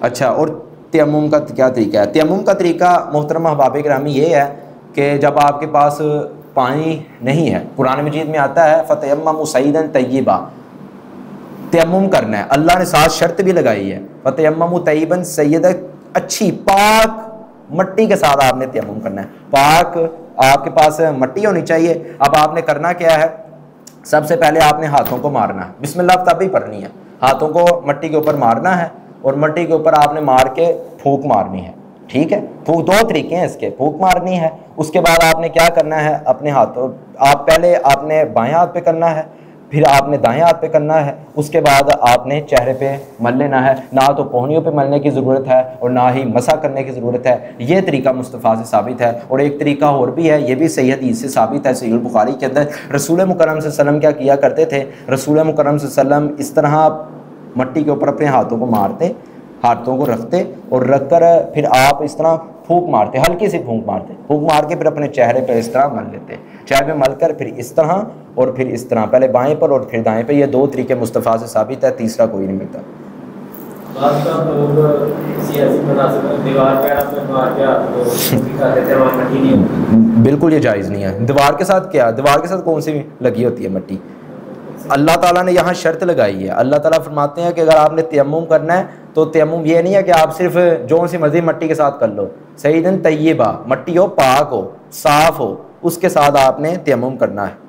اچھا، اور تیمم کا کیا طریقہ ہے؟ تیمم کا طریقہ محترم احباب گرامی یہ ہے کہ جب آپ کے پاس پانی نہیں ہے، قرآن مجید میں آتا ہے فَتَيَمَّمُوا صَعِيدًا طَيِّبًا، تیمم کرنا ہے، اللہ نے ساتھ شرط بھی لگائی ہے فَتَيَمَّمُوا طَيِّبًا صَعِيدًا، اچھی پاک مٹی کے ساتھ آپ نے تیمم کرنا ہے، پاک آپ کے پاس مٹی ہونی چاہیے۔ اب آپ نے کرنا کیا ہے؟ سب سے پہلے آپ نے ہاتھوں کو مارنا ہے، بسم اللہ تب ہی پڑھنی ہے، ہاتھوں کو مٹی کے اوپر مارنا ہے اور مٹی کے اوپر آپ نے مار کے پھونک مارنی ہے، ٹھیک ہے؟ پھونک دو طریقے ہیں اس کے، پھونک مارنی ہے، اس کے بعد آپ نے کیا کرنا ہے؟ اپنے ہاتھوں آپ پہلے آپ نے بائیں ہاتھ پہ کرنا ہے، پھر آپ نے دائیں ہاتھ پہ کرنا ہے، اس کے بعد آپ نے چہرے پہ مل لینا ہے، نہ تو پہنیوں پہ ملنے کی ضرورت ہے اور نہ ہی مسح کرنے کی ضرورت ہے۔ یہ طریقہ مصطفیٰ سے ثابت ہے، اور ایک طریقہ اور بھی ہے، یہ بھی صحیح حدیث سے ثابت ہے، صحیح البخاری کے اندر رسول مکرم صلی اللہ علیہ وسلم کیا کیا کرتے تھے؟ رسول مکرم صلی اللہ علیہ وسلم اس طرح مٹی کے اوپر اپنے ہاتھوں کو مارتے، ہاتھوں کو رکھتے اور رکھ کر پھر آپ اس طرح پھونک مارتے، ہلکی سی پھونک مارتے، پھونک مار کے پھر اپنے چہرے پہ اس طرح مل لیتے، چہرے پہ مل کر پھر اس طرح اور پھر اس طرح، پہلے بائیں پر اور پھر دائیں پہ۔ یہ دو طریقے مصطفیٰ سے ثابت ہے، تیسرا کوئی نہیں ملتا۔ بالکل یہ جائز نہیں ہے۔ دیوار کے ساتھ کیا؟ دیوار کے ساتھ کون سی لگی ہوتی ہے مٹی؟ اللہ تعالیٰ نے یہاں شرط لگائی ہے، اللہ تعالیٰ فرماتے ہیں کہ اگر آپ نے تیمم کرنا ہے تو تیمم یہ نہیں ہے کہ آپ صرف جو سی مرضی مٹی کے ساتھ کر لو، صحیح طیبہ، مٹی ہو، پاک ہو، صاف ہو، اس کے ساتھ آپ نے تیمم کرنا ہے۔